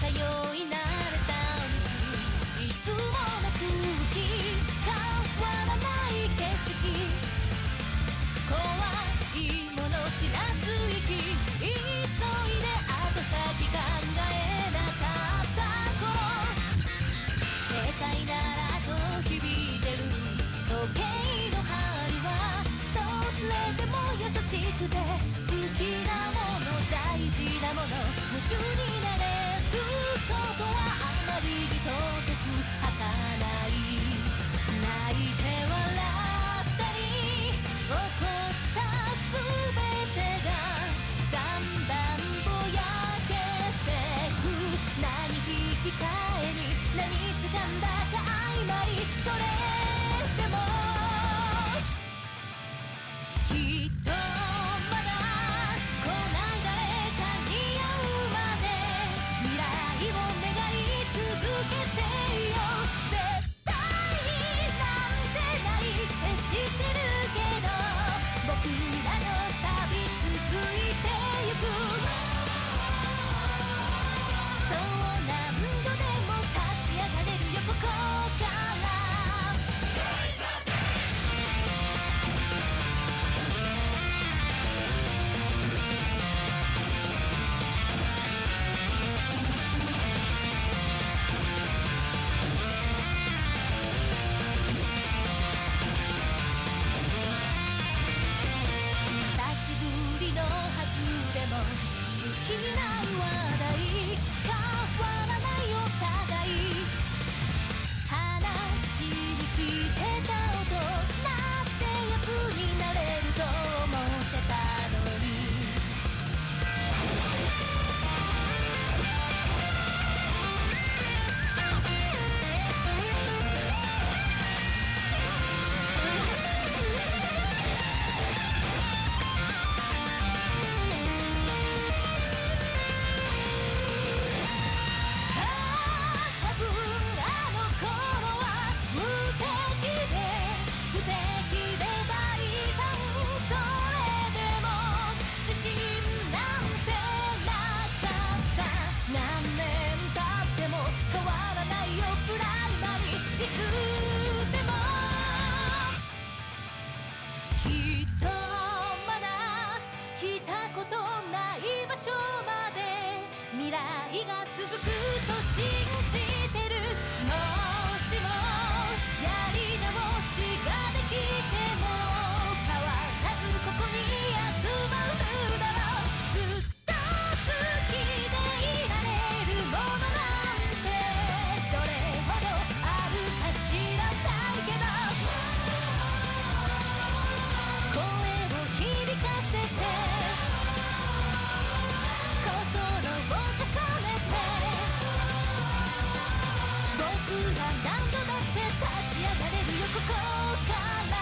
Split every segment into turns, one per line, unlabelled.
通い慣れた道いつもの空気てもきっとまだ来たことない場所まで未来が続くと信じてる。もしもやり直しができても変わらずここに集まるだろう。ずっと好きでいられるものなんてどれほどあるか知らないけど声を響かせて心を重ねて僕ら何度だって立ち上がれるよここから。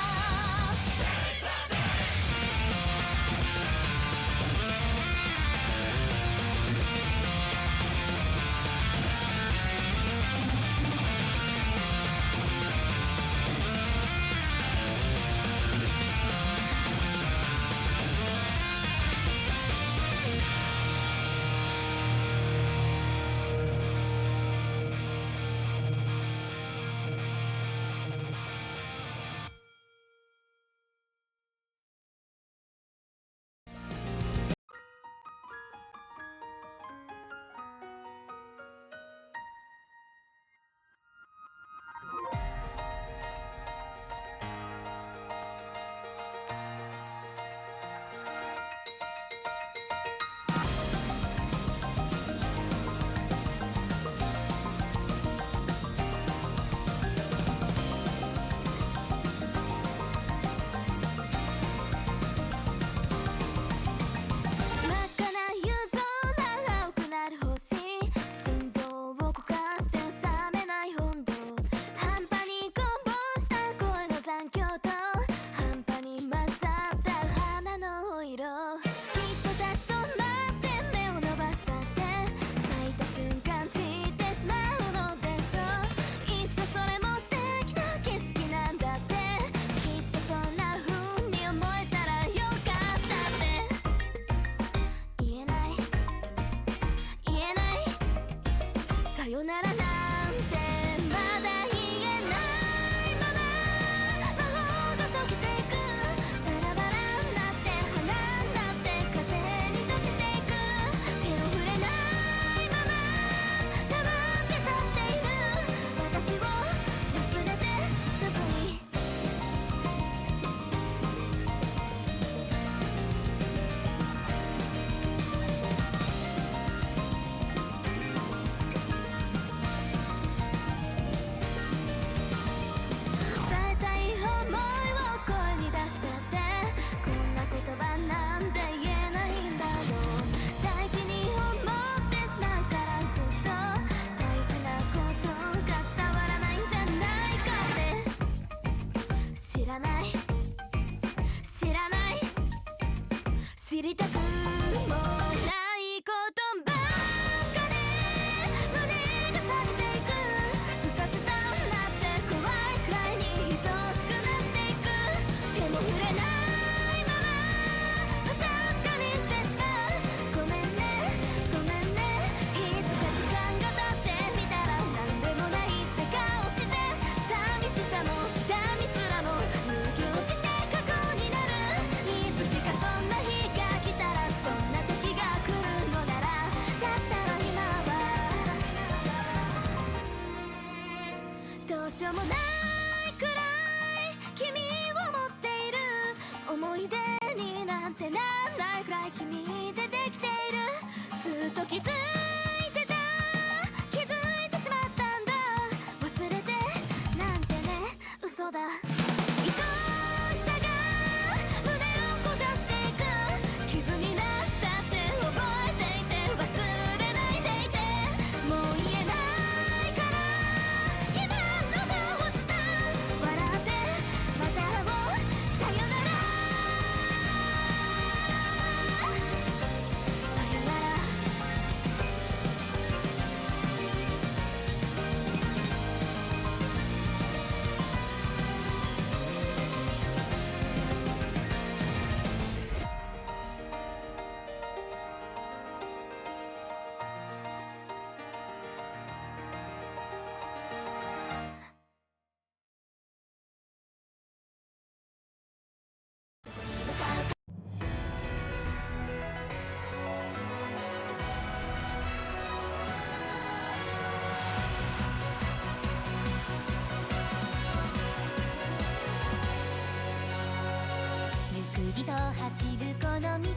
々と走るこの道、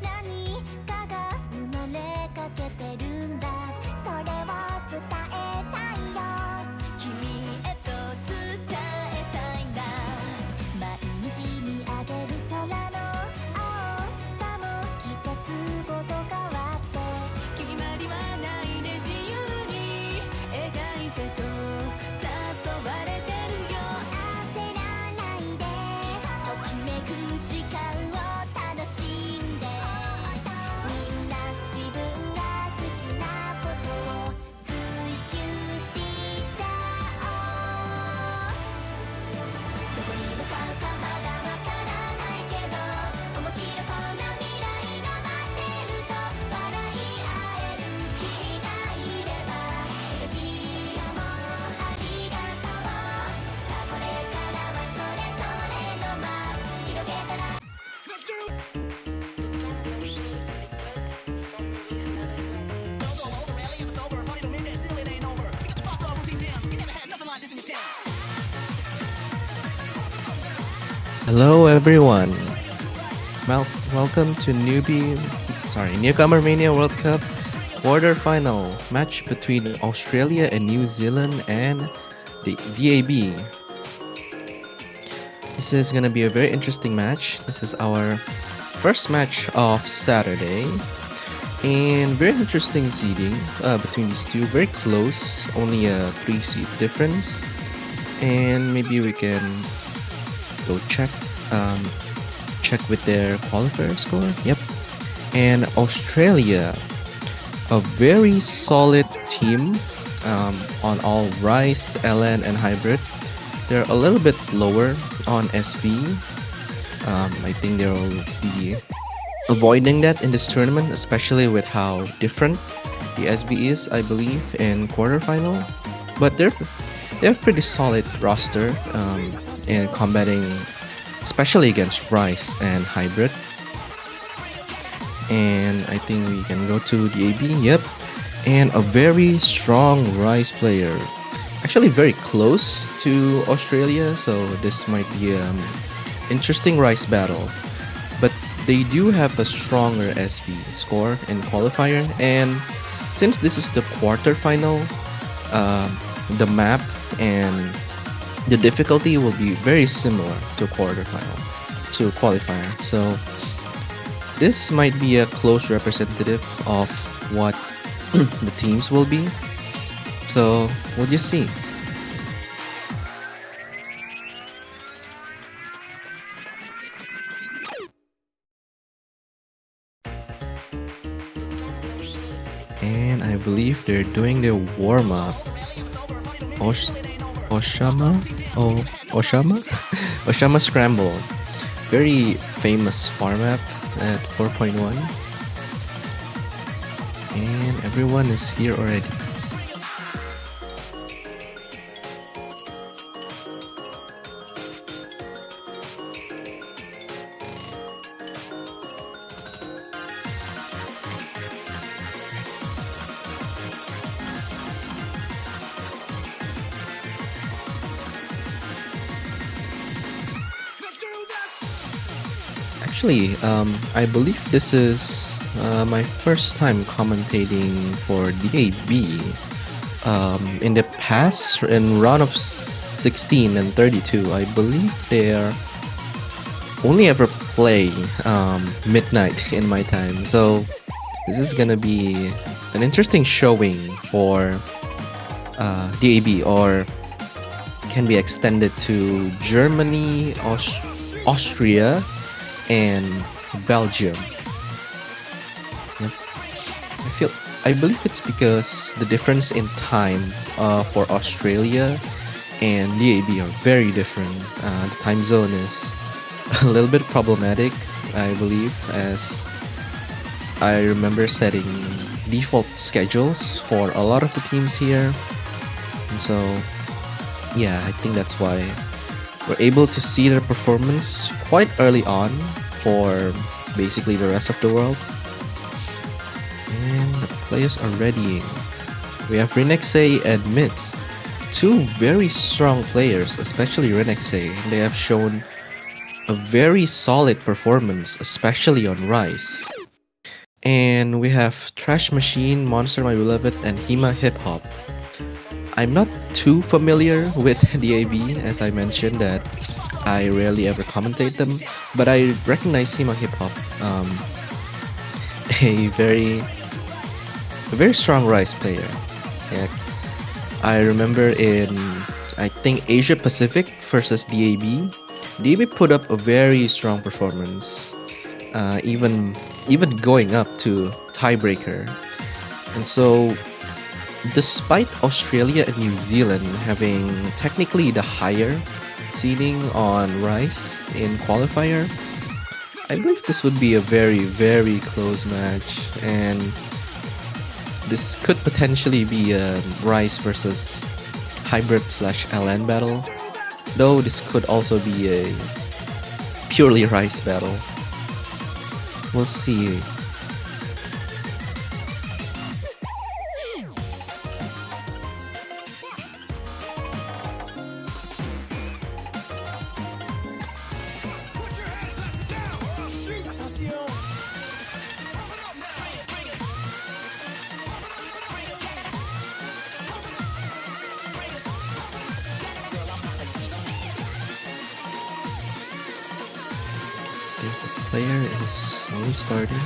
何かが生まれかけてるんだ。それを伝えたいよ、君へと伝えたいんだ。毎日見上げる空の青さも季節ごと変わって、決まりはないで自由に描いてと誘われてるよ。焦らないで、ときめく時間を楽しんで、みんな自分が好きなことを追求しちゃおう。どこに向かうかまだわからないけど、面白そうな未来が待ってると笑い合える君がいれば嬉しい。今日もありがとう。さあこれからはそれぞれのマップ広げたら。
Hello everyone. Welcome to Newcomer Mania World Cup quarter-final match between Australia and New Zealand and the DAB. This is gonna be a very interesting match. This is our first match of Saturday, and very interesting seeding between these two. Very close, only a 3-seed difference, and maybe we can go check with their qualifier score. Yep. And Australia, a very solid team on all Rice, LN, and Hybrid. They're a little bit lower on SV. I think they'll be avoiding that in this tournament, especially with how different the SB is, I believe, in quarterfinal. But they have pretty solid roster in combating, especially against Rice and Hybrid. And I think we can go to the AB. Yep. And a very strong Rice player, actually very close to Australia, so this might be an interesting Rice battle. But they do have a stronger SV score in qualifier, and since this is the quarterfinal, the map and the difficulty will be very similar to qualifier. So this might be a close representative of what the teams will be. So we'll just see. And I believe they're doing their warm-up. Oshama Scramble. Very famous farm map at 4.1. And everyone is here already. Actually, I believe this is my first time commentating for DAB. In the past, in round of 16 and 32, I believe they only ever play midnight in my time. So this is gonna be an interesting showing for DAB, or can be extended to Germany, Austria, and Belgium. Yep. I believe it's because the difference in time for Australia and DAB are very different. The time zone is a little bit problematic, I believe, as I remember setting default schedules for a lot of the teams here. And so, yeah, I think that's why we're able to see their performance quite early on for basically the rest of the world. And the players are readying. We have Renexay and Mitz, two very strong players, especially Renexay. They have shown a very solid performance, especially on Rise. And we have Trash Machine, Monster My Beloved, and Hima Hip Hop. I'm not too familiar with DAB, as I mentioned that I rarely ever commentate them, but I recognize Hima Hip Hop, a very strong Rise player. Yeah, I remember in I think Asia Pacific versus DAB. DAB put up a very strong performance, even going up to tiebreaker. And so, despite Australia and New Zealand having technically the higher seeding on Rise in qualifier, I believe this would be a very close match, and this could potentially be a Rise versus hybrid / LN battle, though this could also be a purely Rise battle. We'll see. I think the player is only starting.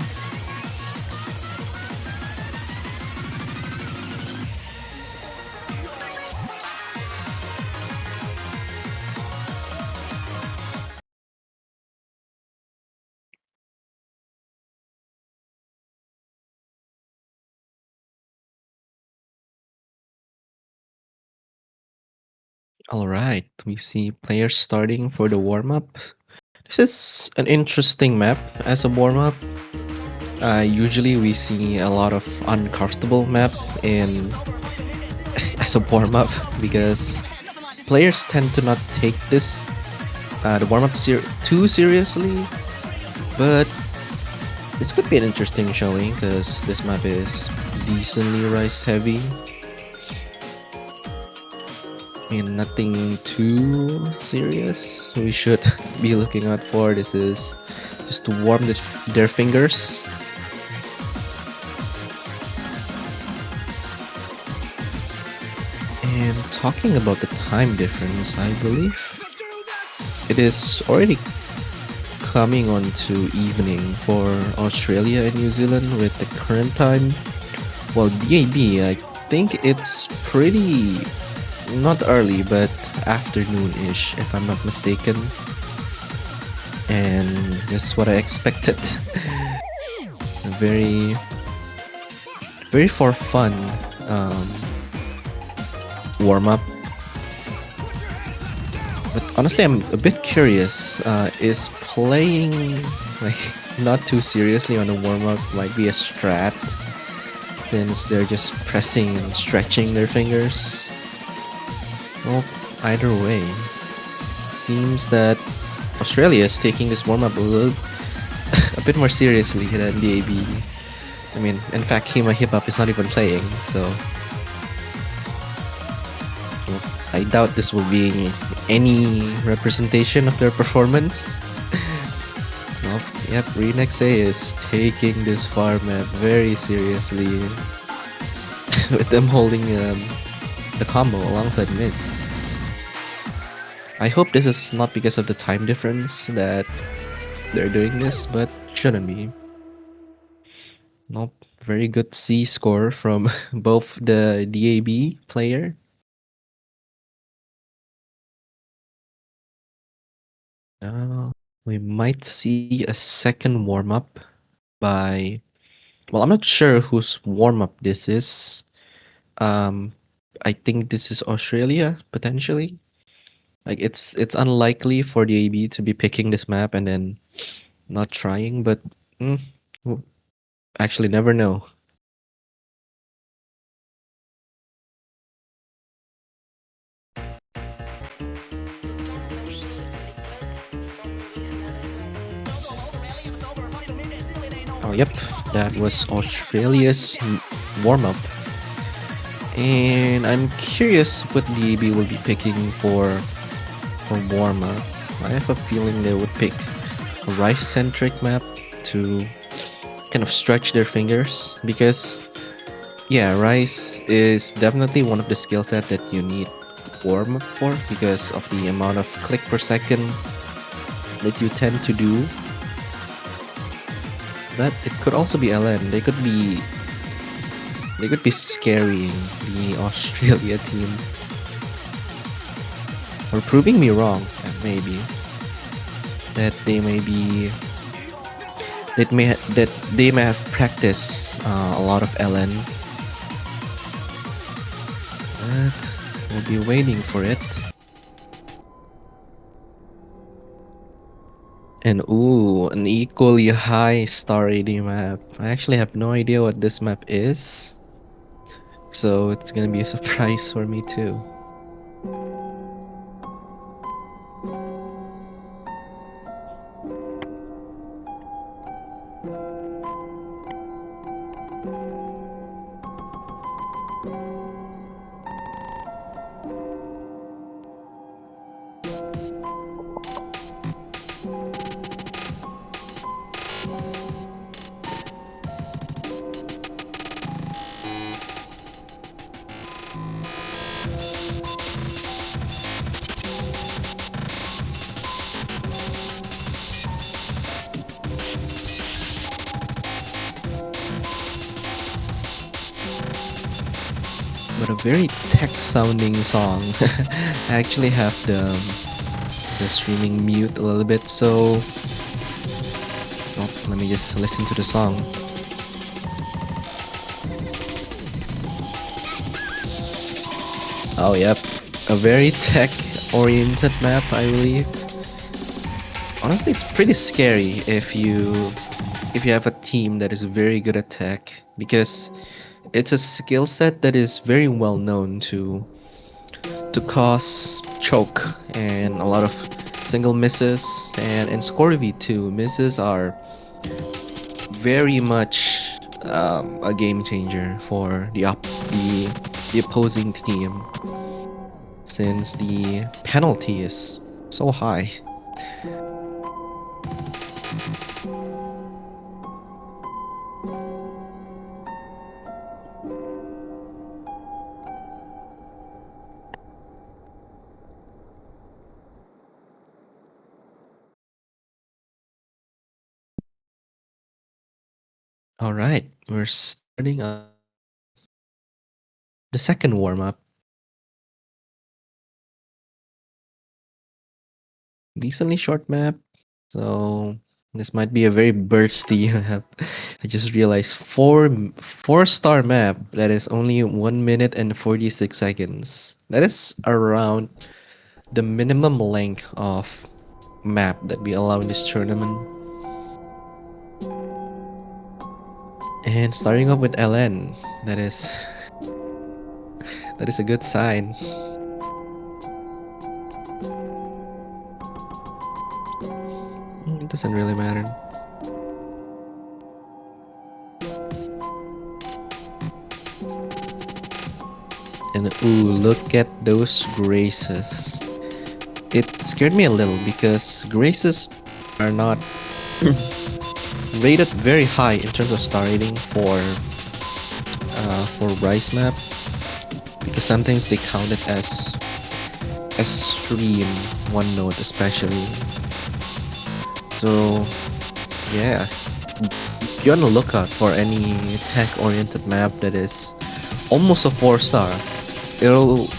Alright, we see players starting for the warm-up. This is an interesting map as a warm-up. Usually we see a lot of uncomfortable map in as a warm-up because players tend to not take this the warm-up too seriously, but this could be an interesting showing because this map is decently Rise heavy. I mean, nothing too serious we should be looking out for. This is just to warm their fingers. And talking about the time difference, I believe it is already coming on to evening for Australia and New Zealand with the current time. While DAB, I think it's pretty not early, but afternoon-ish, if I'm not mistaken. And just what I expected. very for fun warm-up. But honestly, I'm a bit curious. Is playing like not too seriously on a warm-up might be a strat, since they're just pressing and stretching their fingers? Well, either way, it seems that Australia is taking this warm-up a bit more seriously than DAB. I mean, in fact, Hima Hip Hop is not even playing, so well, I doubt this will be any representation of their performance. Well, yep, Renexe is taking this far map very seriously, with them holding the combo alongside mid. I hope this is not because of the time difference that they're doing this, but shouldn't be. Nope, very good C score from both the DAB player. Now we might see a second warm-up by... Well, I'm not sure whose warm-up this is. I think this is Australia, potentially. Like, it's unlikely for the AB to be picking this map and then not trying, but we'll actually never know. Oh, yep, that was Australia's warm-up. And I'm curious what the AB will be picking for warm-up. I have a feeling they would pick a Rice-centric map to kind of stretch their fingers because yeah, Rice is definitely one of the skill set that you need warm up for because of the amount of click per second that you tend to do. But it could also be LN. They could be scaring the Australia team. Or proving me wrong, maybe. That they may be that they may have practiced a lot of LN. But we'll be waiting for it. And ooh, an equally high star rating map. I actually have no idea what this map is. So it's gonna be a surprise for me too. But a very tech sounding song. I actually have the streaming mute a little bit, so let me just listen to the song. Oh yep, a very tech oriented map, I believe. Honestly, it's pretty scary if you have a team that is very good at tech because it's a skill set that is very well known to cause choke and a lot of single misses, and in Score V2 misses are very much a game changer for the opposing team since the penalty is so high. All right, we're starting the second warm up. Decently short map, so this might be a very bursty map. I just realized four-star map that is only 1 minute and 46 seconds. That is around the minimum length of map that we allow in this tournament. And starting off with LN, that is a good sign. It doesn't really matter. And ooh, look at those graces. It scared me a little because graces are not rated very high in terms of star rating for Rice map, because sometimes they count it as stream one note especially. So yeah, be on the lookout for any tech oriented map that is almost a 4-star. It'll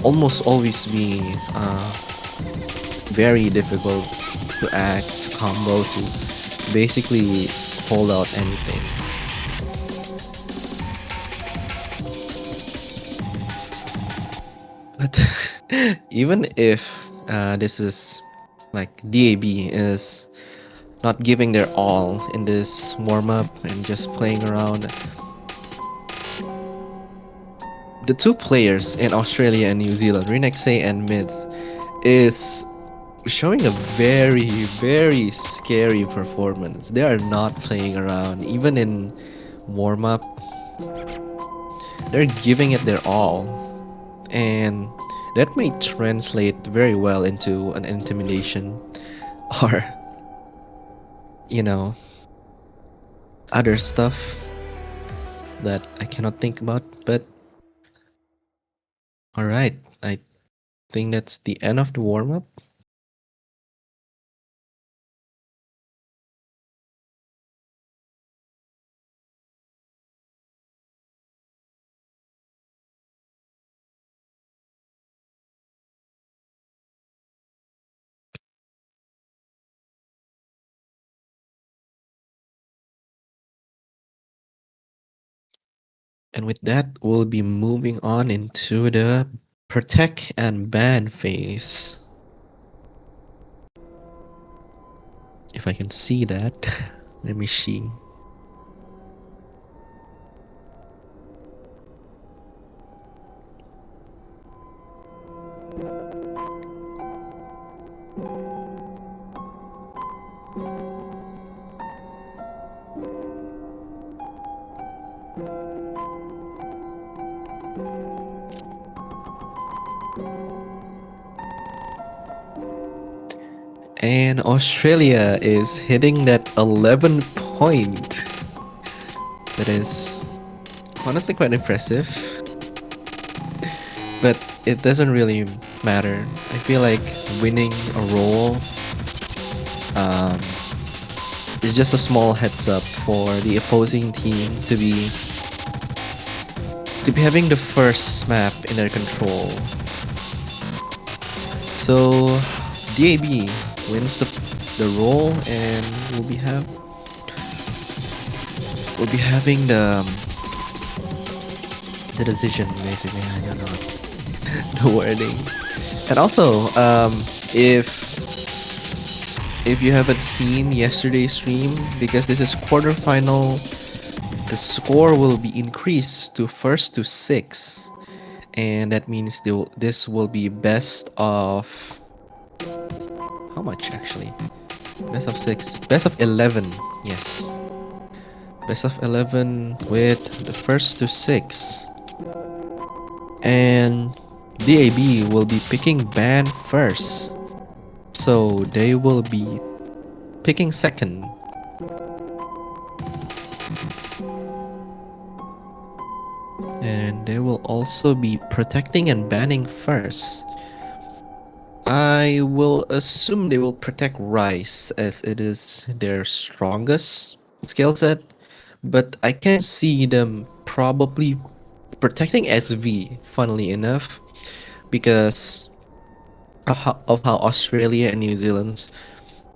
almost always be very difficult to act, to combo, to basically hold out anything. But even if this is like DAB is not giving their all in this warm-up and just playing around, the two players in Australia and New Zealand, Renexe and Myth, is showing a very, very scary performance. They are not playing around. Even in warm-up, they're giving it their all. And That may translate very well into an intimidation or, you know, other stuff that I cannot think about. But alright, I think that's the end of the warm up. And with that, we'll be moving on into the protect and ban phase. If I can see that, let me see. And Australia is hitting that 11 point. That is honestly quite impressive. But it doesn't really matter. I feel like winning a role um, is just a small heads up for the opposing team to be having the first map in their control. So DAB wins the role, and we'll be having the decision basically. I don't know the wording. And also, if you haven't seen yesterday's stream, because this is quarterfinal, the score will be increased to first to six, and that means this will be best of how much actually? Best of six, best of 11. Yes, best of 11 with the first to six, and DAB will be picking ban first, so they will be picking second. And they will also be protecting and banning first. I will assume they will protect Rice as it is their strongest skill set, but I can see them probably protecting SV, funnily enough, because of how Australia and New Zealand's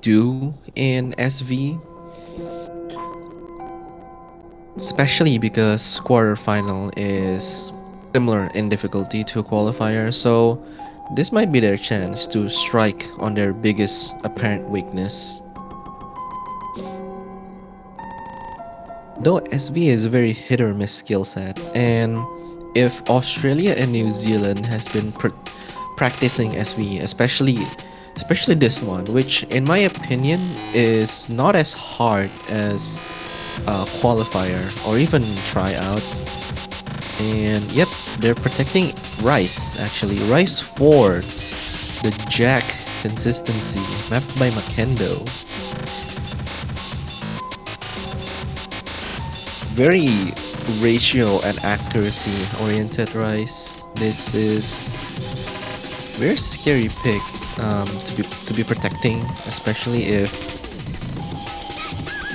do in SV. Especially because quarterfinal is similar in difficulty to a qualifier, so this might be their chance to strike on their biggest apparent weakness. Though SV is a very hit or miss skill set, and if Australia and New Zealand has been practicing SV, especially this one, which in my opinion is not as hard as qualifier or even tryout. And yep, they're protecting Rice actually. Rice 4, the Jack consistency, mapped by Makendo. Very ratio and accuracy oriented Rice. This is very scary pick to be protecting, especially if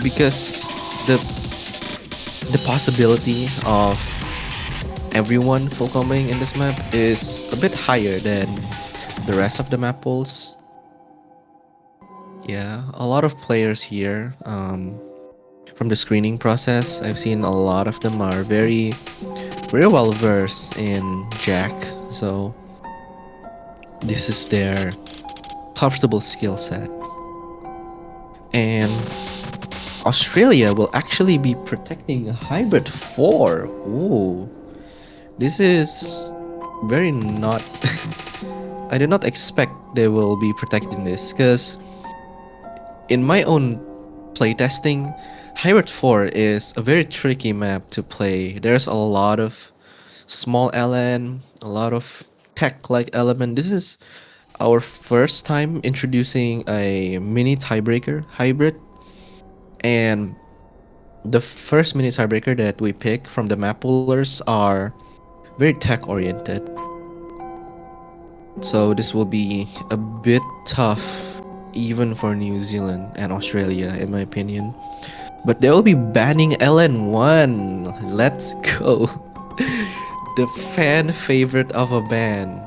because the possibility of everyone full combing in this map is a bit higher than the rest of the map pools. Yeah, a lot of players here from the screening process, I've seen a lot of them are very well versed in Jack, so this is their comfortable skill set. And Australia will actually be protecting a Hybrid 4. Ooh. This is very not... I did not expect they will be protecting this, because in my own playtesting, Hybrid 4 is a very tricky map to play. There's a lot of small LN, a lot of tech-like element. This is our first time introducing a mini tiebreaker hybrid, and the first mini tiebreaker that we pick from the map poolers are very tech-oriented. So this will be a bit tough even for New Zealand and Australia, in my opinion. But they will be banning LN1. Let's go. The fan favorite of a ban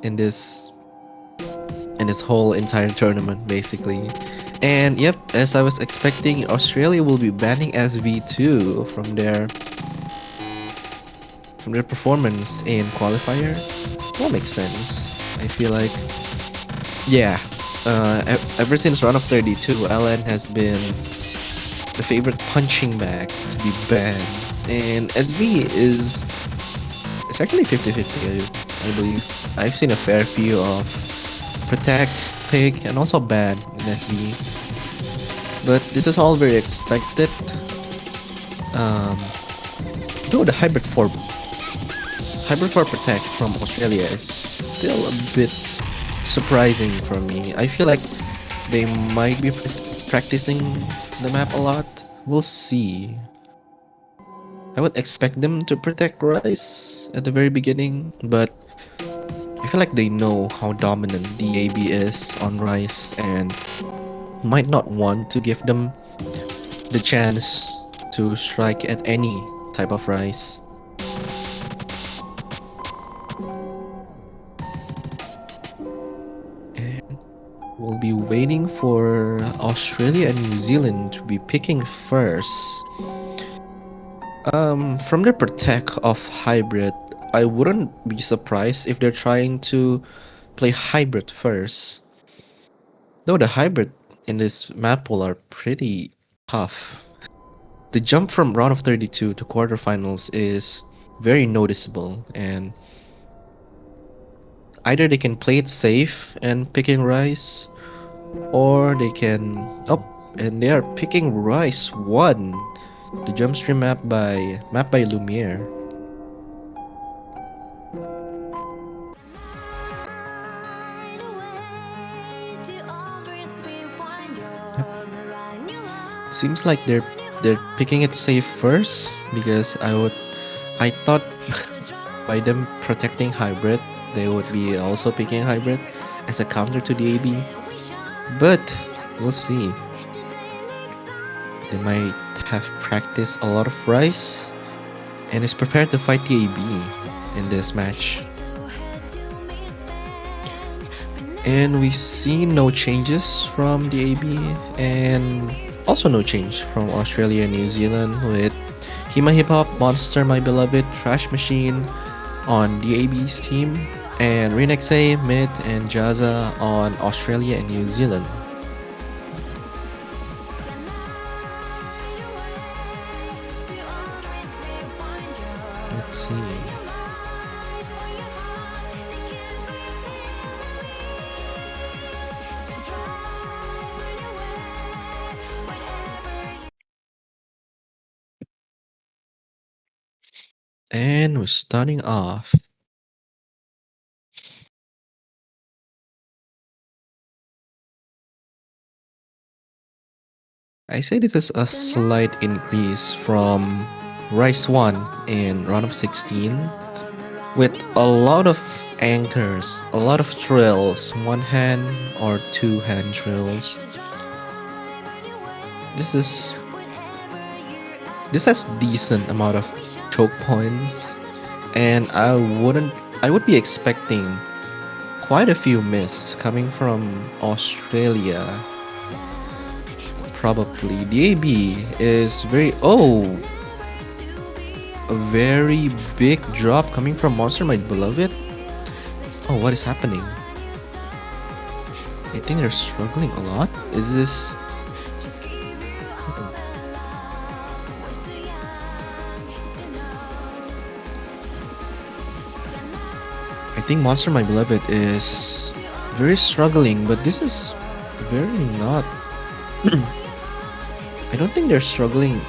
in this whole entire tournament, basically. And yep, as I was expecting, Australia will be banning SV2 from their performance in qualifier. That makes sense. I feel like, yeah, ever since round of 32, LN has been the favorite punching bag to be banned, and SV is it's actually 50-50. I believe I've seen a fair few of protect, pick, and also ban in SV, but this is all very expected. Um, though the hybrid 4 protect from Australia is still a bit surprising for me. I feel like they might be practicing the map a lot. We'll see. I would expect them to protect Rice at the very beginning, but I feel like they know how dominant DAB is on Rice and might not want to give them the chance to strike at any type of Rice. And we'll be waiting for Australia and New Zealand to be picking first. From their protect of hybrid, I wouldn't be surprised if they're trying to play hybrid first. Though the hybrid in this map pool are pretty tough. The jump from round of 32 to quarterfinals is very noticeable, and either they can play it safe and picking Rice, or they can... Oh, and they are picking Rice 1. The jump stream map by Lumiere. Seems like they're picking it safe first, because I thought by them protecting hybrid, they would be also picking hybrid as a counter to the AB. But we'll see. They might have practiced a lot of Rice and is prepared to fight the AB in this match. And we see no changes from the AB, and also no change from Australia and New Zealand, with Hima Hip Hop, Monster My Beloved, Trash Machine on the AB's team, and Renexe, Mid, and Jaza on Australia and New Zealand. Let's see. And we're starting off. I say this is a slight increase from Rice 1 in round of 16, with a lot of anchors, a lot of trills, 1-hand or 2-hand trills. This has decent amount of choke points, and I would be expecting quite a few miss coming from Australia. Probably the AB is a very big drop coming from Monster My Beloved. Oh, what is happening? I think they're struggling a lot. Is this... I think Monster My Beloved is very struggling, but this is very not... I don't think they're struggling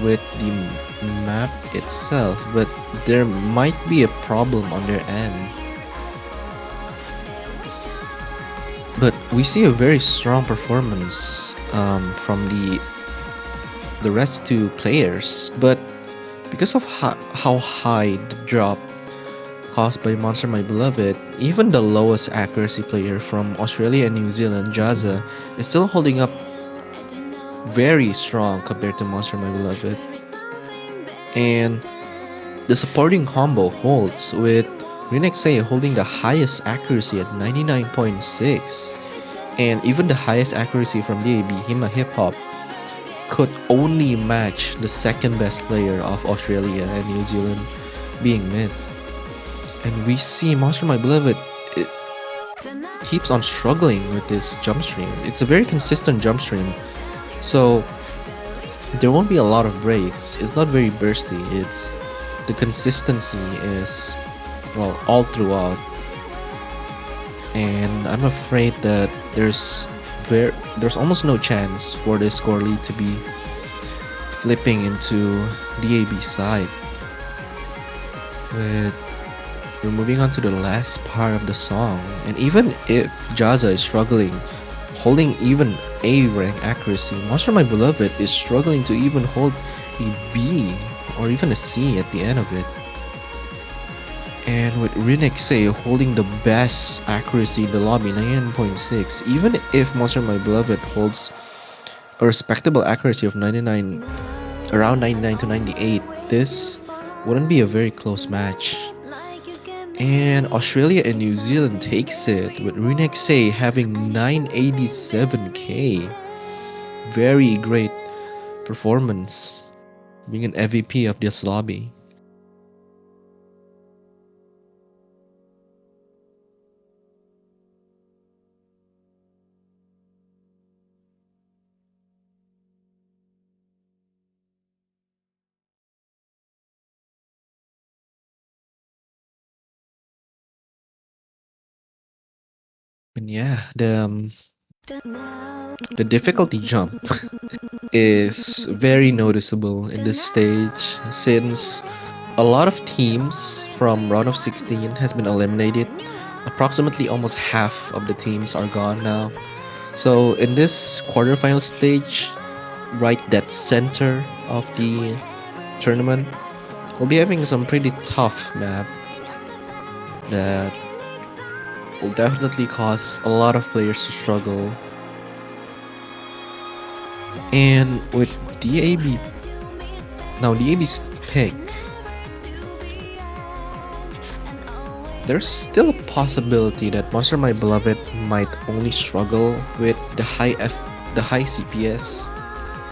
with the map itself, but there might be a problem on their end. But we see a very strong performance from the rest two players, but because of how high the drop caused by Monster My Beloved, even the lowest accuracy player from Australia and New Zealand, Jaza, is still holding up very strong compared to Monster My Beloved. And the supporting combo holds with Rinexei holding the highest accuracy at 99.6, and even the highest accuracy from DAB, Hima Hip Hop, could only match the second best player of Australia and New Zealand, being Myth. And we see Monster My Beloved, it keeps on struggling with this jump stream. It's a very consistent jump stream, so there won't be a lot of breaks. It's not very bursty. It's the consistency is, well, all throughout. And I'm afraid that there's almost no chance for this score lead to be flipping into DAB side. But we're moving on to the last part of the song, and even if Jaza is struggling, holding even A rank accuracy, Monster My Beloved is struggling to even hold a B or even a C at the end of it. And with Rinexei holding the best accuracy in the lobby, 99.6, even if Monster My Beloved holds a respectable accuracy of 99, around 99 to 98, this wouldn't be a very close match. And Australia and New Zealand takes it with Rinexei having 987k. Very great performance, being an MVP of this lobby. And yeah, the difficulty jump is very noticeable in this stage, since a lot of teams from round of 16 has been eliminated. Approximately almost half of the teams are gone now. So in this quarterfinal stage, right dead center of the tournament, we'll be having some pretty tough map that will definitely cause a lot of players to struggle. And with DAB, now DAB's pick, there's still a possibility that Monster My Beloved might only struggle with the high CPS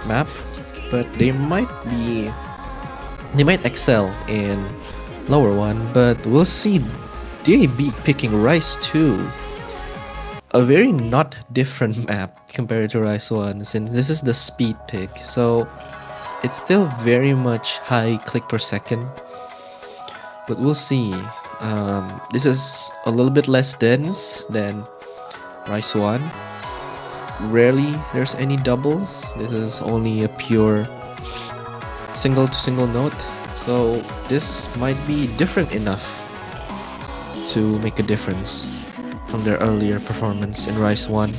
map, but they might excel in lower one. But we'll see DAB picking Rise 2, a very not different map compared to Rise 1, since this is the speed pick, so it's still very much high click per second. But we'll see. This is a little bit less dense than Rise 1. Rarely there's any doubles. This is only a pure single to single note, so this might be different enough to make a difference from their earlier performance in Rise 1.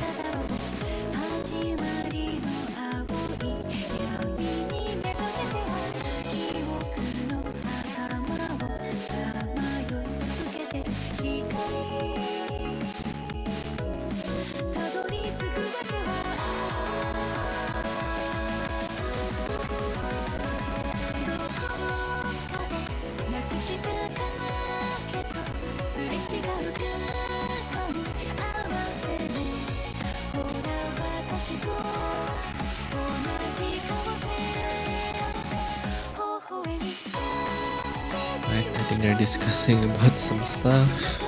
I think they're discussing about some stuff.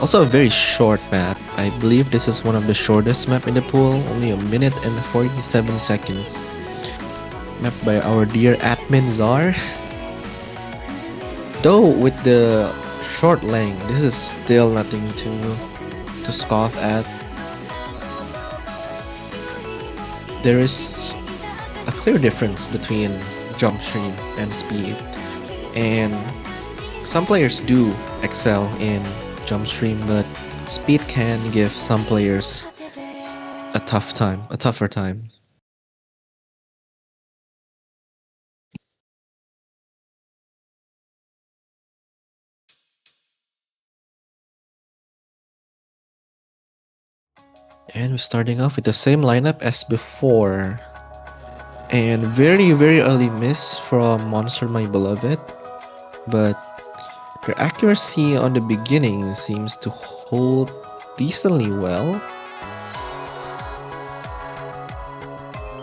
Also a very short map. I believe this is one of the shortest map in the pool, only a minute and 47 seconds. Mapped by our dear admin Czar. Though with the short length, this is still nothing to scoff at. There is a clear difference between jump stream and speed, and some players do excel in jump stream, but speed can give some players a tougher time. And we're starting off with the same lineup as before. And very early miss from Monster My Beloved. But their accuracy on the beginning seems to hold decently well.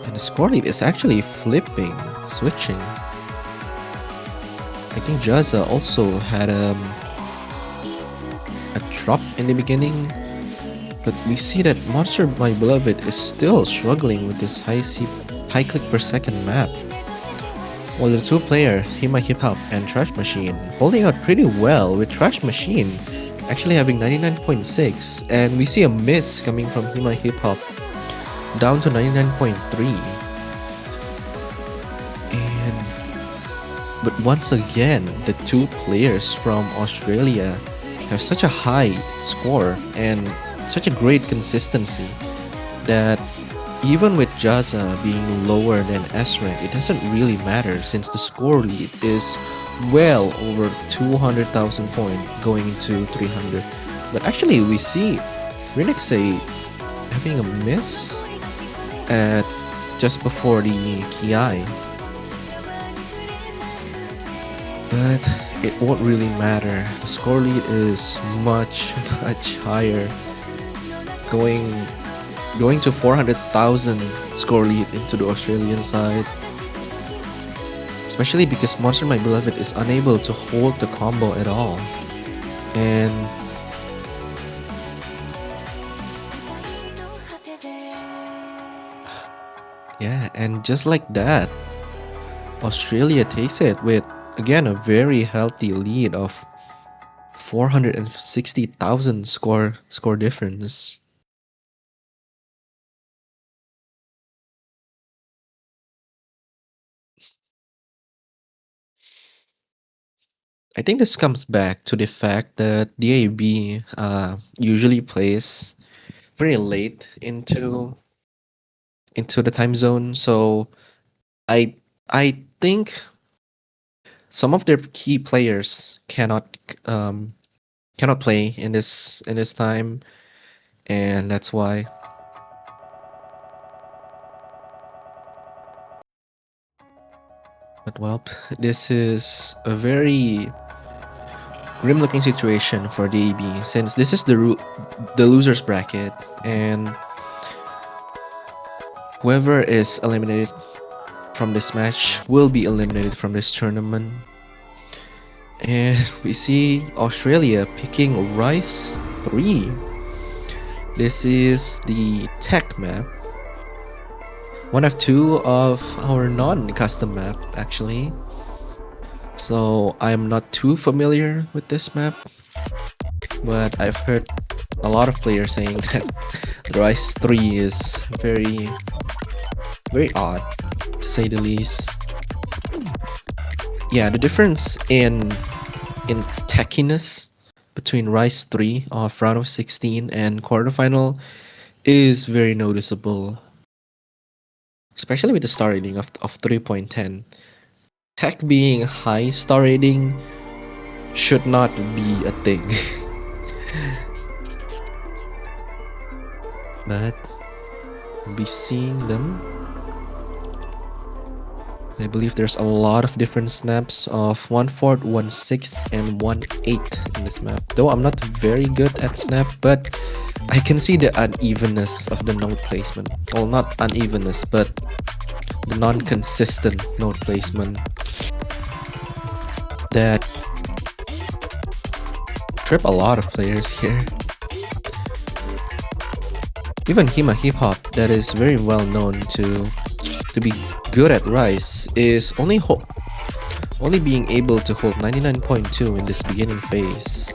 And the score lead is actually switching. I think Jazza also had a drop in the beginning. But we see that Monster My Beloved is still struggling with this high click per second map. While the two player, Hima Hip Hop and Trash Machine, holding out pretty well, with Trash Machine actually having 99.6, and we see a miss coming from Hima Hip Hop down to 99.3. But once again, the two players from Australia have such a high score and such a great consistency that even with Jazza being lower than S rank, it doesn't really matter since the score lead is well over 200,000 points going into 300. But actually we see Rinexay having a miss at just before the Kiai. But it won't really matter. The score lead is much higher. Going to 400,000 score lead into the Australian side. Especially because Monster My Beloved is unable to hold the combo at all. And yeah, and just like that, Australia takes it with, again, a very healthy lead of 460,000 score difference. I think this comes back to the fact that DAB usually plays very late into the time zone, so I think some of their key players cannot play in this time, and that's why. But well, this is a very grim looking situation for DAB since this is the losers bracket, and whoever is eliminated from this match will be eliminated from this tournament. And we see Australia picking Rise 3. This is the tech map. One of two of our non-custom map, actually. So I'm not too familiar with this map, but I've heard a lot of players saying that the Rise 3 is very odd, to say the least. Yeah, the difference in techiness between Rise 3 of round of 16 and quarterfinal is very noticeable. Especially with the star rating of 3.10. Tech being high star rating should not be a thing. But we'll be seeing them. I believe there's a lot of different snaps of 1/4, 1/6, and 1/8 in this map. Though I'm not very good at snap, but I can see the unevenness of the node placement. Well, not unevenness, but the non-consistent node placement that trip a lot of players here. Even Hima Hip Hop, that is very well known to be good at Rise, is only being able to hold 99.2 in this beginning phase.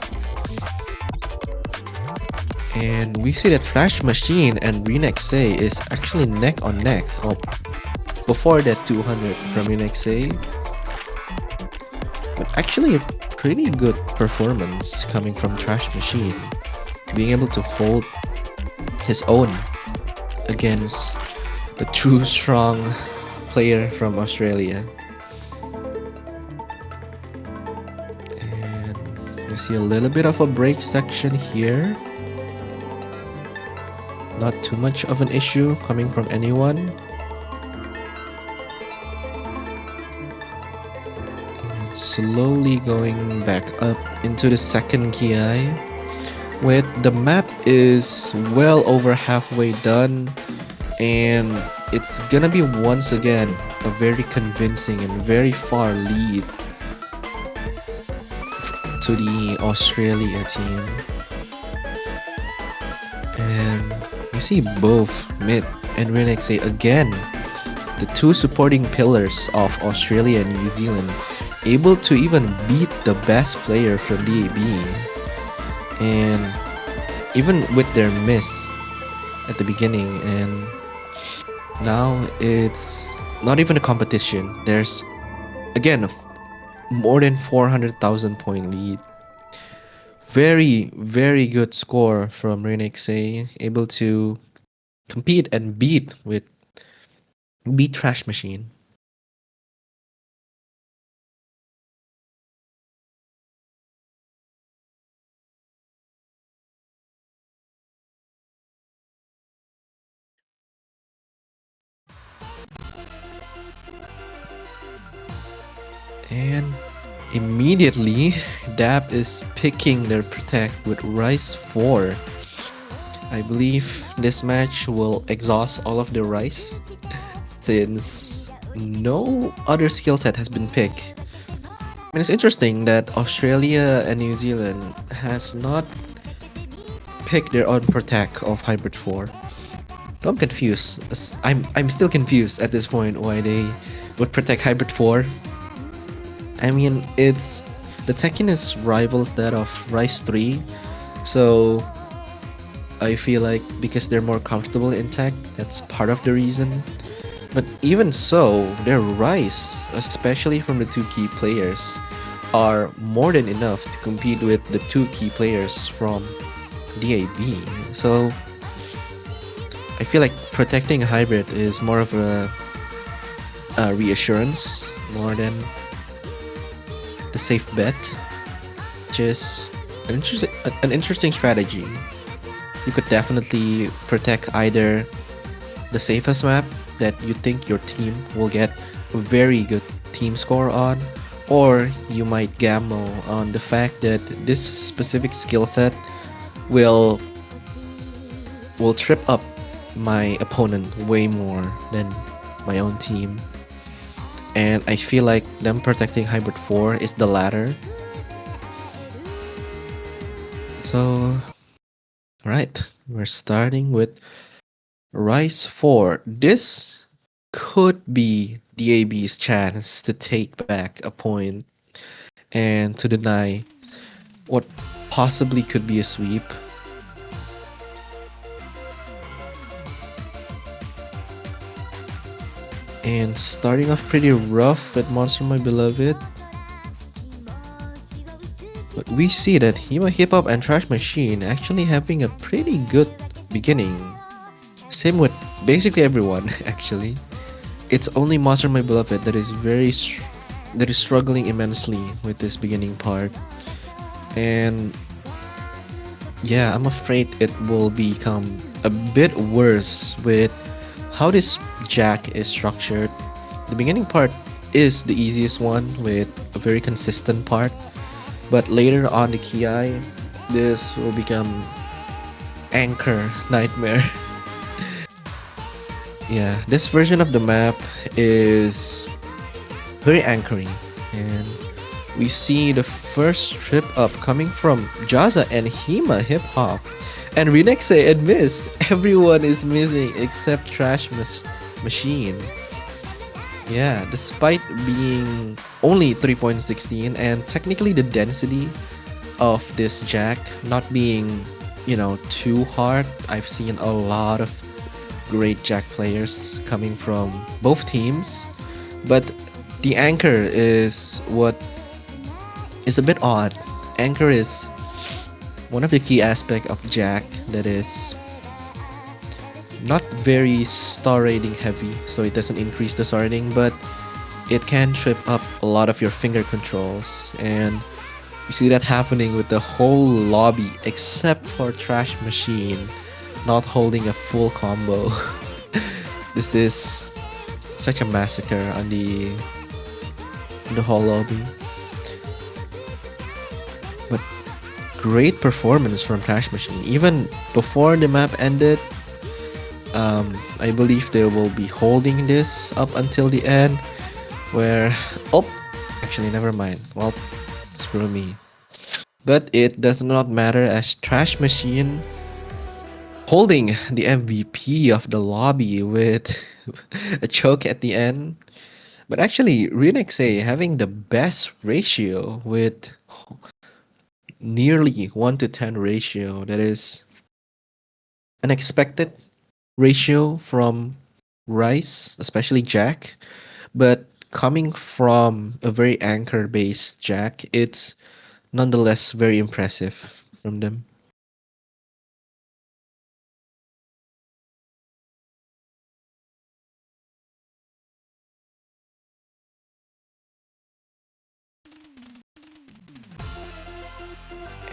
And we see that Trash Machine and Renexay is actually neck on neck. Oh, before that 200 from NXA. But actually a pretty good performance coming from Trash Machine, being able to hold his own against the true strong player from Australia. And you see a little bit of a break section here. Not too much of an issue coming from anyone. And slowly going back up into the second Ki, with the map is well over halfway done, and it's gonna be once again a very convincing and very far lead to the Australia team. And you see both Mid and Renexe again, the two supporting pillars of Australia and New Zealand, able to even beat the best player from DAB. And even with their miss at the beginning, and now it's not even a competition. There's again more than 400,000 point lead. Very, very good score from Renexe, able to compete and beat Trash Machine. And immediately, DAB is picking their Protect with Rice 4. I believe this match will exhaust all of the Rice, since no other skill set has been picked. And it's interesting that Australia and New Zealand has not picked their own Protect of Hybrid 4. I'm confused. I'm still confused at this point why they would Protect Hybrid 4. I mean, the techiness rivals that of Rice 3, so I feel like because they're more comfortable in tech, that's part of the reason. But even so, their Rice, especially from the two key players, are more than enough to compete with the two key players from DAB. So I feel like protecting Hybrid is more of a reassurance more than the safe bet, which is an interesting strategy. You could definitely protect either the safest map that you think your team will get a very good team score on, or you might gamble on the fact that this specific skill set will trip up my opponent way more than my own team. And I feel like them protecting Hybrid 4 is the latter. So, alright, we're starting with Rice 4. This could be DAB's chance to take back a point and to deny what possibly could be a sweep. And starting off pretty rough with Monster My Beloved. But we see that Hima Hip Hop and Trash Machine actually having a pretty good beginning. Same with basically everyone actually. It's only Monster My Beloved that is struggling immensely with this beginning part. And yeah, I'm afraid it will become a bit worse with how this Jack is structured. The beginning part is the easiest one with a very consistent part, but later on the Ki, this will become anchor nightmare. Yeah, this version of the map is very anchoring, and we see the first trip up coming from Jaza and Hima Hip Hop. And Renexe and Mist, everyone is missing except Trash Machine. Yeah, despite being only 3.16 and technically the density of this Jack not being, too hard, I've seen a lot of great Jack players coming from both teams, but the anchor is what is a bit odd. Anchor is one of the key aspects of Jack that is not very star rating heavy, so it doesn't increase the star rating, but it can trip up a lot of your finger controls, and you see that happening with the whole lobby except for Trash Machine not holding a full combo. This is such a massacre on the whole lobby. But great performance from Trash Machine. Even before the map ended, I believe they will be holding this up until the end. Where, oh, actually never mind. Well, screw me. But it does not matter as Trash Machine holding the MVP of the lobby with a choke at the end. But actually, Renexe having the best ratio with nearly 1 to 10 ratio. That is an expected ratio from Rice, especially Jack. But coming from a very anchor based Jack, it's nonetheless very impressive from them.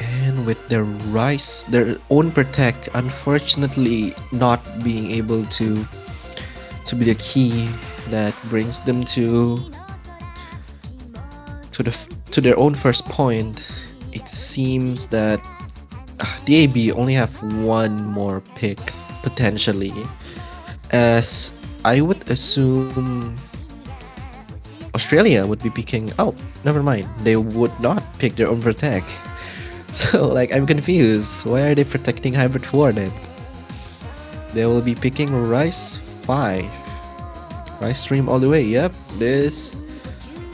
And with their Rice, their own protect, unfortunately not being able to be the key that brings them to their own first point. It seems that DAB only have one more pick potentially, as I would assume Australia would be picking. Oh, never mind. They would not pick their own protect. So like I'm confused. Why are they protecting Hybrid 4 then? They will be picking Rice 5. Rice stream all the way. Yep, this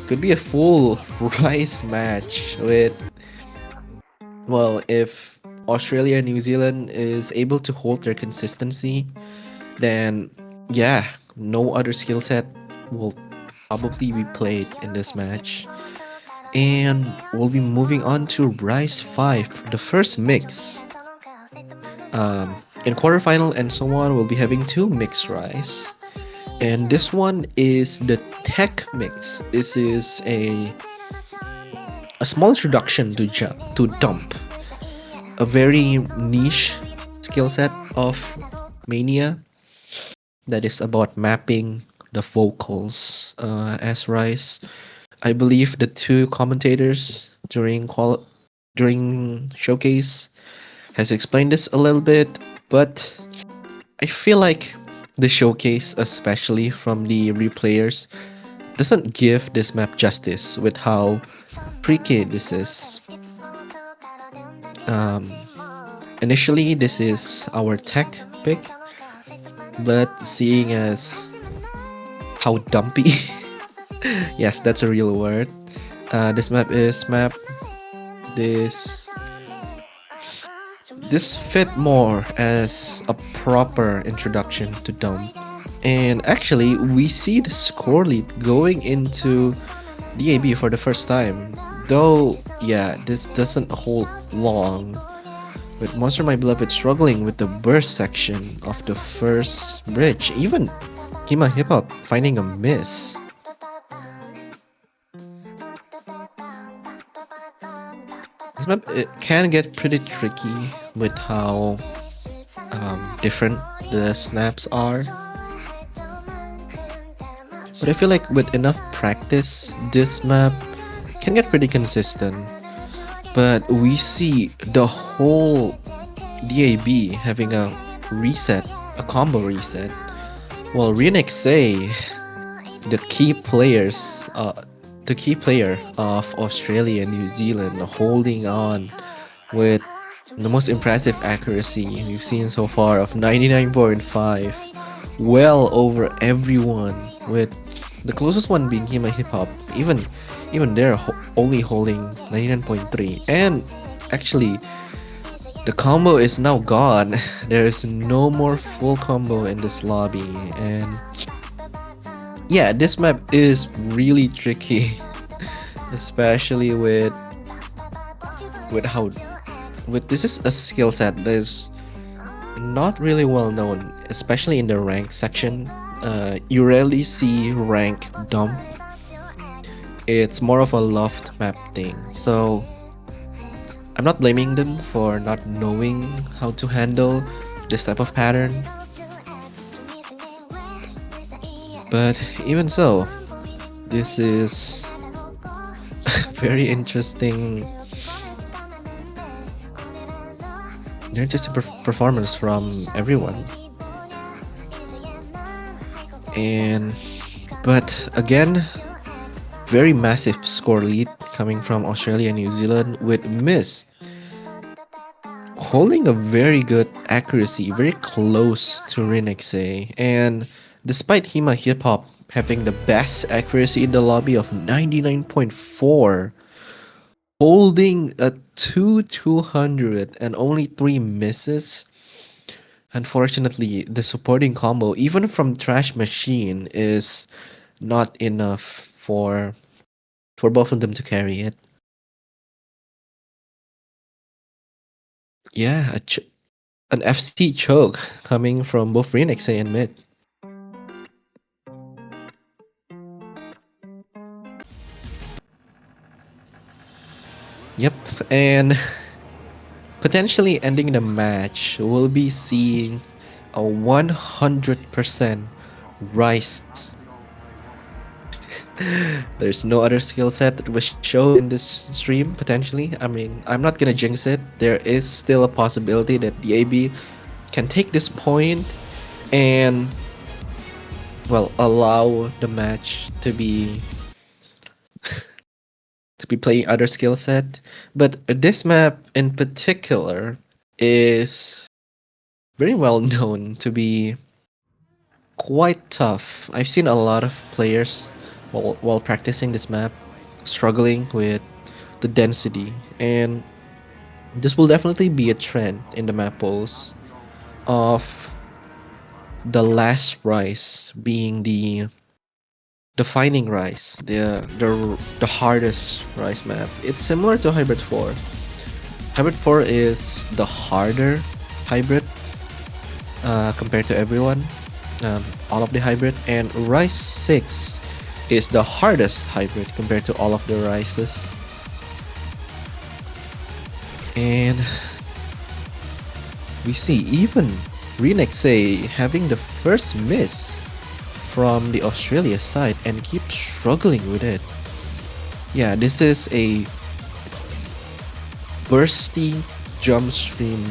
could be a full Rice match with, well, if Australia and New Zealand is able to hold their consistency, then yeah, no other skill set will probably be played in this match. And we'll be moving on to Rice 5, the first mix. In quarterfinal and so on, we'll be having two mixed Rice. And this one is the tech mix. This is a small introduction to dump, a very niche skill set of Mania that is about mapping the vocals as Rice. I believe the two commentators during showcase has explained this a little bit, but I feel like the showcase, especially from the replayers, doesn't give this map justice with how tricky this is. Initially, this is our tech pick, but seeing as how dumpy, yes, that's a real word. This map is map. This fit more as a proper introduction to dump. And actually, we see the score lead going into DAB for the first time. Though, yeah, this doesn't hold long. With Monster My Beloved struggling with the burst section of the first bridge. Even Kima Hip Hop finding a miss. This map, it can get pretty tricky with how different the snaps are. But I feel like with enough practice, this map can get pretty consistent. But we see the whole DAB having a reset, a combo reset. Well, Renexe, the key player of Australia and New Zealand, holding on with the most impressive accuracy we've seen so far of 99.5, well over everyone, with the closest one being Hima Hip Hop. Even they're only holding 99.3, and actually The combo is now gone. There is no more full combo in this lobby, and yeah, this map is really tricky, especially with how with this is a skill set that is not really well known, especially in the rank section. You rarely see rank dump. It's more of a loft map thing. So I'm not blaming them for not knowing how to handle this type of pattern. But even so, this is very interesting. Very interesting performance from everyone. And but again, very massive score lead coming from Australia and New Zealand, with Mist holding a very good accuracy, very close to Rinexay. And despite Hima Hip Hop having the best accuracy in the lobby of 99.4, holding a 200 and only 3 misses, unfortunately, the supporting combo, even from Trash Machine, is not enough for both of them to carry it. Yeah, an FC choke coming from both Renexay and Mid. Yep, and potentially ending the match, we'll be seeing a 100% Rice. There's no other skill set that was showed in this stream, potentially. I mean, I'm not gonna jinx it. There is still a possibility that the AB can take this point and, well, allow the match to be playing other skill set. But this map in particular is very well known to be quite tough. I've seen a lot of players while practicing this map struggling with the density, and this will definitely be a trend in the map polls of the last rise being the defining rise, the hardest rise map. It's similar to Hybrid 4. Hybrid 4 is the harder hybrid compared to everyone, all of the hybrid, and Rise 6 is the hardest hybrid compared to all of the Rises. And we see even Renexay having the first miss from the Australia side and keep struggling with it. Yeah, this is a bursty jump stream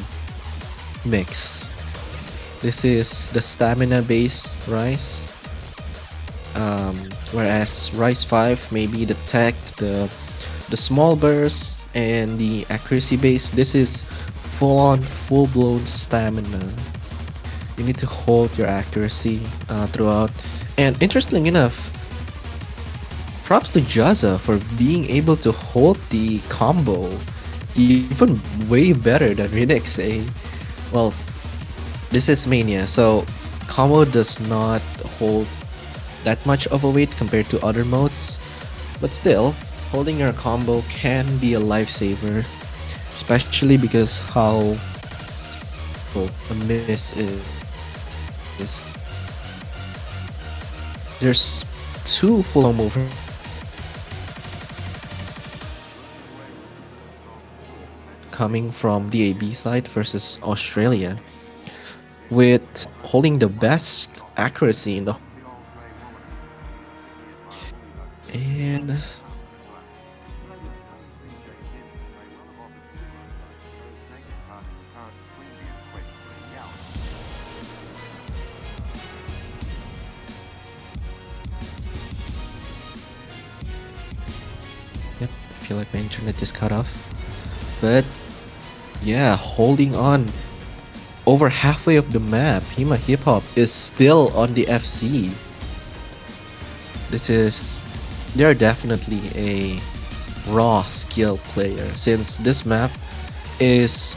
mix. This is the stamina based Rise, whereas Rise 5 maybe the tech, the small burst, and the accuracy base. This is full blown stamina. You need to hold your accuracy throughout. And interestingly enough, props to Jazza for being able to hold the combo even way better than Renexay. Well, this is Mania, so combo does not hold that much of a weight compared to other modes, but still, holding your combo can be a lifesaver, especially because how a miss is. There's two full mover coming from the AB side versus Australia, with holding the best accuracy in the and yep, I feel like my internet is cut off, but yeah, holding on over halfway of the map. Hima Hip Hop is still on the FC. They're definitely a raw skill player, since this map is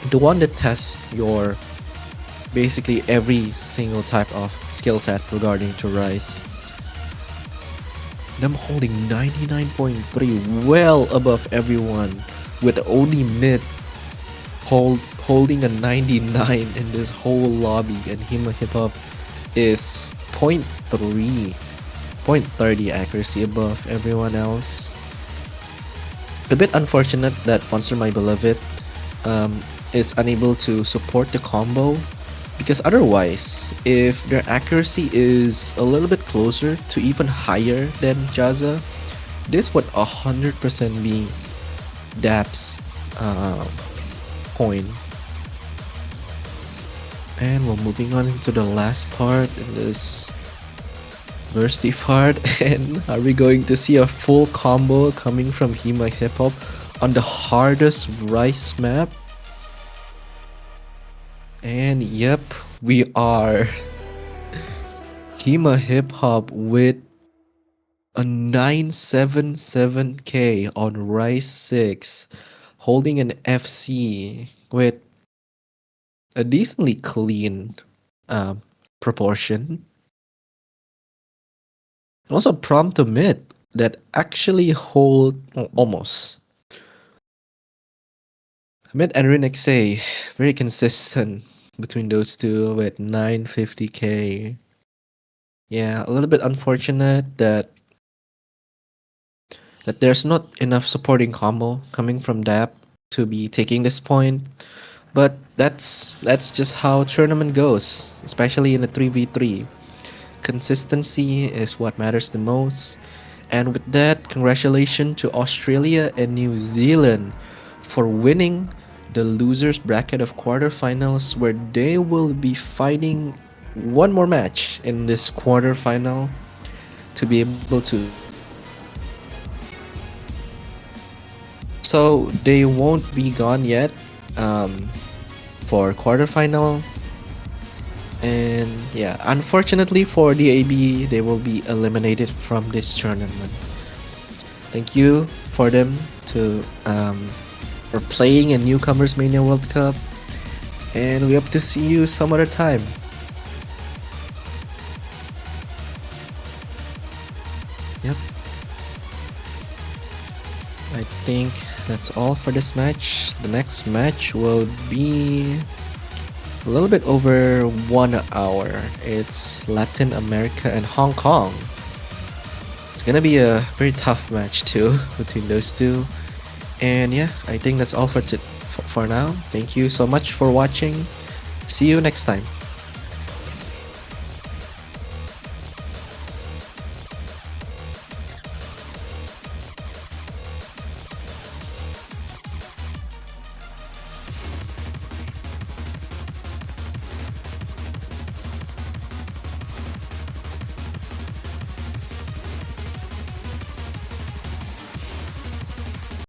the one that tests your basically every single type of skill set regarding to Rise. Them holding 99.3, well above everyone, with only mid holding a 99 in this whole lobby, and Hima Hip Hop is 0.30 accuracy above everyone else. A bit unfortunate that Monster My Beloved is unable to support the combo, because otherwise, if their accuracy is a little bit closer to even higher than Jazza, this would 100% be Dap's coin. And we're moving on into the last part in this bursty part. And are we going to see a full combo coming from Hima Hip Hop on the hardest Rice map? And yep, we are. Hima Hip Hop with a 977k on Rice 6, holding an FC with a decently clean proportion. Also, prompt to mid that actually hold almost. Mid and Rinexay, very consistent between those two with 950k. Yeah, a little bit unfortunate that there's not enough supporting combo coming from Dap to be taking this point. But that's just how tournament goes, especially in a 3v3. Consistency is what matters the most. And with that, congratulations to Australia and New Zealand for winning the losers bracket of quarterfinals, where they will be fighting one more match in this quarterfinal to be able to. So they won't be gone yet for quarterfinal. And yeah, unfortunately for the AB, they will be eliminated from this tournament. Thank you for them for playing in Newcomers Mania World Cup, and we hope to see you some other time. Yep. I think that's all for this match. The next match will be a little bit over 1 hour. It's Latin America and Hong Kong. It's gonna be a very tough match too between those two. And yeah, I think that's all for now. Thank you so much for watching. See you next time.